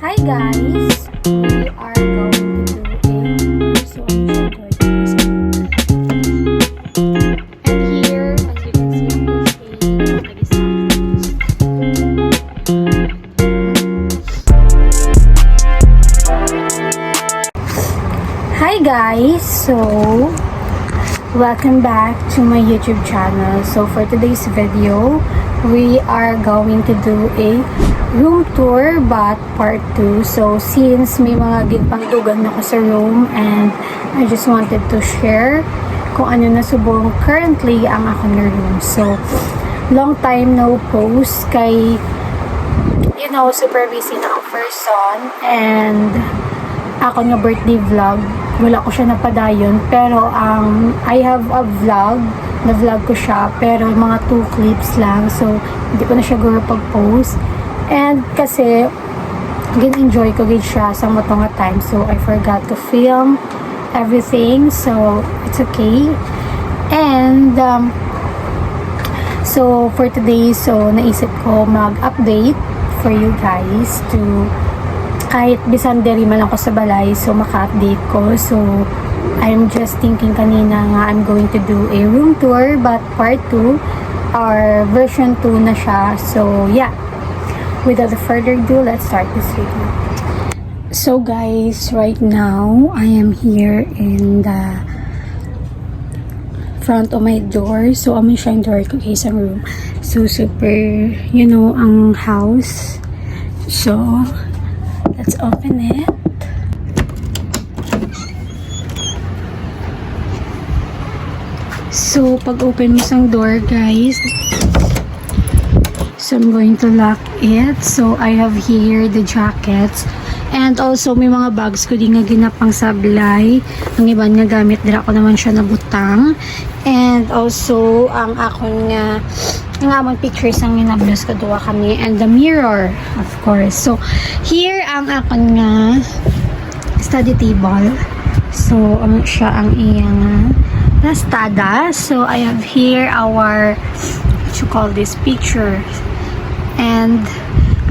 Hi guys! We are going to do a person and here, as you can see, I'm Hi guys! So, welcome back to my YouTube channel. So, for today's video, we are going to do a room tour but part 2. So since may mga ginpangdugan ako sa room and I just wanted to share kung ano na subong currently ang akong room. So long time no post kay super busy na ang person and ako nga birthday vlog wala ko siya napadayon pero I have a vlog na-vlog ko siya pero mga 2 clips lang so hindi ko na siya guro pag-post. And kasi gin-enjoy ko gid siya sa matong time so I forgot to film everything so it's okay. And so for today so naisip ko mag-update for you guys to kahit bisan diri man lang ko sa balay so maka-update ko. So I'm just thinking kanina nga I'm going to do a room tour but part 2 or version 2 na siya. So yeah, without further ado, let's start this video. So guys, right now I am here in the front of my door. So I'm siya yung door ko sa isang room. So super, ang house. So let's open it. So pag open mo sang door guys, so I'm going to lock it. So I have here the jackets and also may mga bags ko din nga ginapang sablay. Ang iban nga gamit dira ko naman siya nabutang. And also ang akong nga among pictures ang ginablos ko duwa kami and the mirror of course. So here ang akong nga study table. So siya ang iyang lastada. So I have here our what you call this picture. And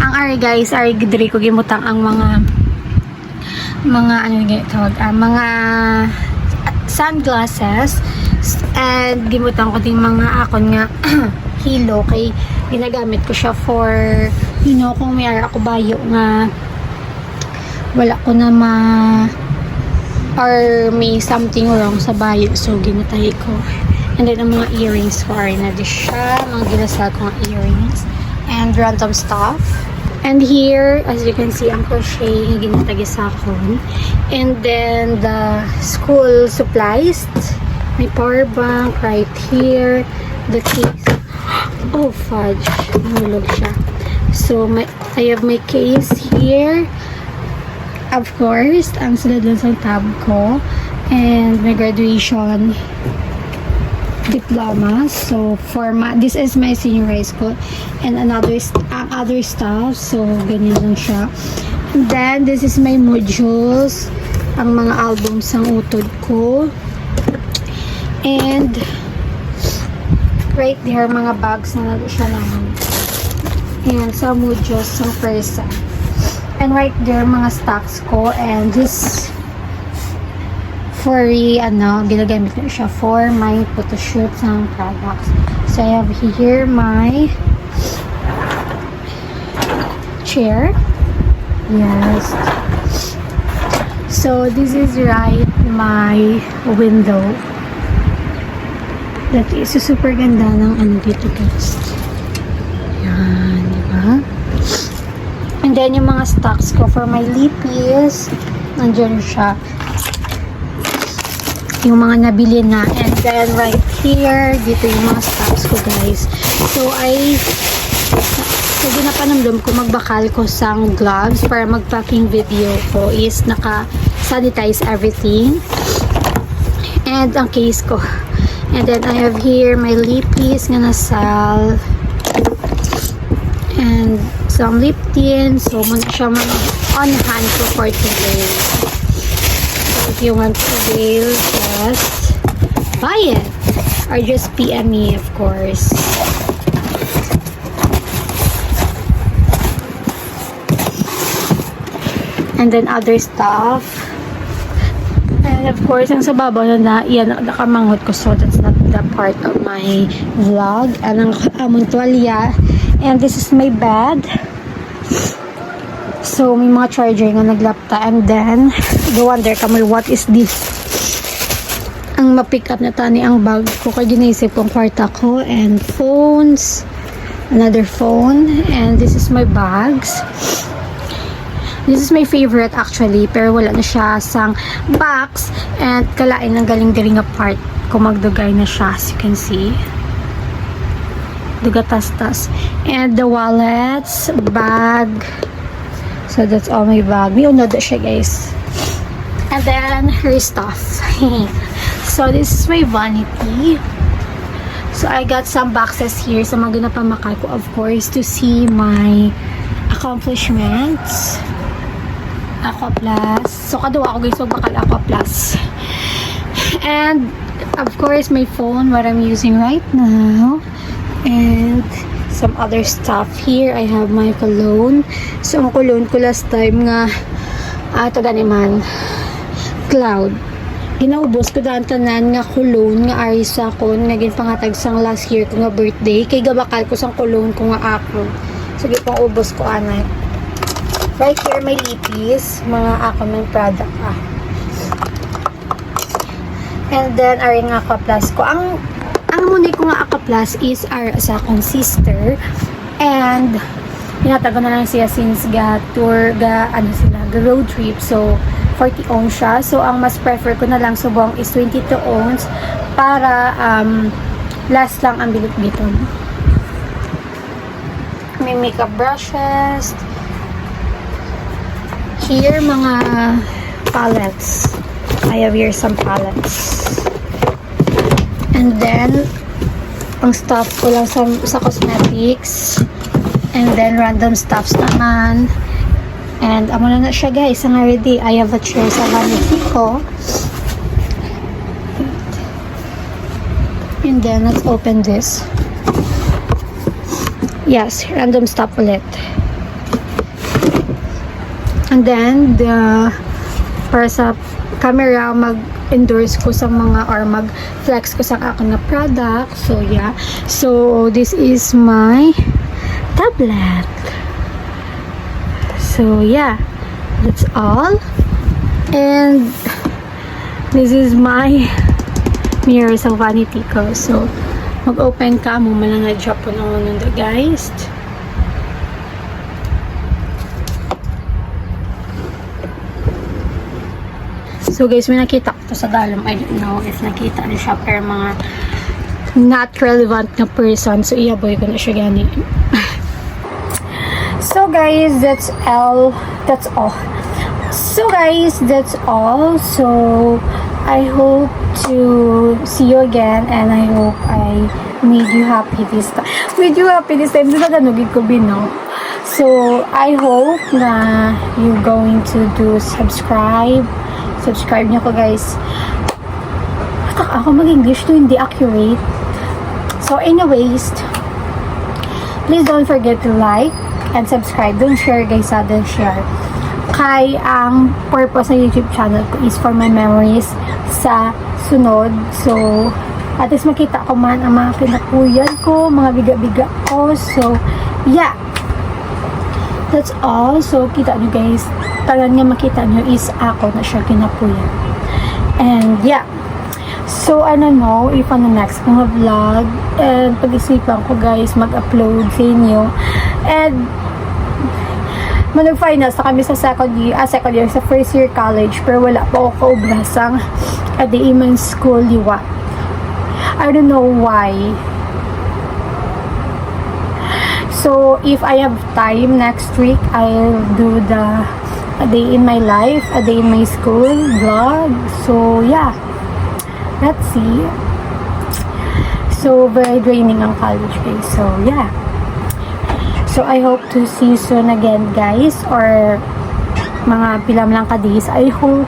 ang ari guys, ari gidri ko gimutang ang mga ano nga tawag, mga sunglasses and gimutang ko ding mga akon nga hilo kay ginagamit ko siya for kung may ara ako bayo nga wala ko na or may something wrong sa bayo so ginatay ko. And then ang mga earrings ko ari na di siya mga ginasal ko nga earrings and random stuff. And here, as you can see, ang crochet yung ginatagi sa akon. And then, the school supplies. May power bank right here. The case. Oh, fudge. Nahulog siya. So, I have my case here. Of course, ang sunod lang sa tab ko. And my graduation diploma. So this is my senior high school and other stuff. So ganyan lang siya. And then this is my modules, ang mga albums ng utod ko. And right there mga bags na nado siya naman. And some modules ng first sem. And right there mga stocks ko and this for ginagamit ko siya for my photoshoot ng products. So I have here my chair. Yes. So this is right my window. That is super ganda ng dito guys. Yan, diba? And then yung mga stocks ko for my lippies, nandiyan siya. Yung mga nabili na. And then right here, dito yung mga stocks ko guys. So ginapanamdam ko magbakal ko sang gloves para mag-packing video ko is naka-sanitize everything. And ang case ko. And then I have here my lippies nga nasal. And some lip tint. So muna siya on hand ko for today. If you want to avail, just buy it or just PM me, of course. And then other stuff. And of course, ang sa babaw na yan, nakamangot ko. So, that's not the part of my vlog. And ang among tuwalya. And this is my bed. So, may mga charger nga naglapta. And then, go wonder kami, what is this? Ang ma-pick up na tani ang bag ko. Kaya ginaisip kong kwarta ko. And phones. Another phone. And this is my bags. This is my favorite actually, pero wala na siya sang box and kalain ng galing diri nga part kung magdugay na siya, as you can see. Dugatas-tas. And the wallets, bag. So that's all my bag. May unod siya, guys. And then her stuff. So this is my vanity. So I got some boxes here sa mga ginapamakal ko, of course, to see my accomplishments. Aqua Plus. So, kaduwa ako guys, bakal Aqua Plus. And, of course, my phone, what I'm using right now. And, some other stuff here. I have my cologne. So, ang cologne ko last time nga, ito ganiman, Cloud. Ginaubos ko daan tanan nga cologne, nga arisa ko, naging pangatag sang last year ko nga birthday. Kay gabakal ko sang cologne ko nga ako. Sige, pang ubos ko, anay. Right here, may lipis. Mga ako ng product And then, aring Aqua Plus ko. Ang muna ko nga Aqua Plus is sa akong sister. And, pinatago na lang siya since tour, road trip. So, 40 ohms siya. So, ang mas prefer ko na lang subong is 22 ohms para last lang ang bilit-biton. May makeup brushes. Here, mga palettes. I have here some palettes. And then, ang stuff ko lang sa cosmetics. And then, random stuffs naman. And, amo na siya guys. Ang already, I have a chair sa vanity ko. And then, let's open this. Yes, random stuff ulit. And then, para sa camera, mag-endorse ko sa mga or mag-flex ko sa akin na product. So, yeah. So, this is my tablet. So, yeah. That's all. And, this is my mirror sa vanity ko. So, mag-open ka mo malang na-drop po naman nung guys. So guys, may nakita ko to sa dalam. I don't know if nakita niyo siya, pero mga not relevant na person. So iyaboy ko na siya gani. So guys, that's all. So guys, that's all. So I hope to see you again, and I hope I made you happy this time. Made you happy this time. Sa tanugin ko bino. So I hope na you're going to do subscribe nyo ko guys. Ako mag-English to hindi accurate. So anyways, please don't forget to like and subscribe. Don't share guys, don't share. Kay ang purpose ng YouTube channel ko is for my memories sa sunod. So at least makita ko man ang mga kinakuyan ko, mga biga-biga ko. So yeah, that's all. So kita nyo guys, talan nga makita nyo is ako na siya kinapuyan. And yeah, so I don't know if on the next mga vlog, and pag-isipan ko guys mag-upload sa inyo. And manag-finals na kami sa second year sa first year college, pero wala pa ako kaubrasang at the Iman School liwa. I don't know why. So if I have time next week, I'll do a day in my life, a day in my school vlog. So yeah, let's see. So very draining ang college guys. So yeah, so I hope to see you soon again guys, or mga pilam lang ka days. I hope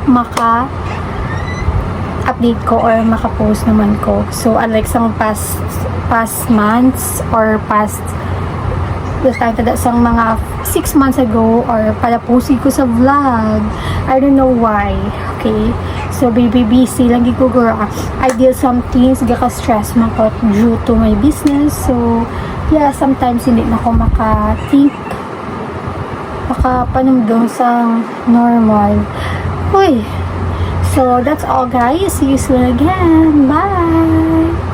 update ko or maka-post naman ko. So unlike sa past months or past time tada sang mga 6 months ago or palapusi ko sa vlog. I don't know why. Okay? So, baby busy lang ko girl. I deal some things gaka-stress man ko due to my business. So, yeah, sometimes hindi na ako maka-think makapanumdum sa normal. Uy! So, that's all guys. See you soon again. Bye!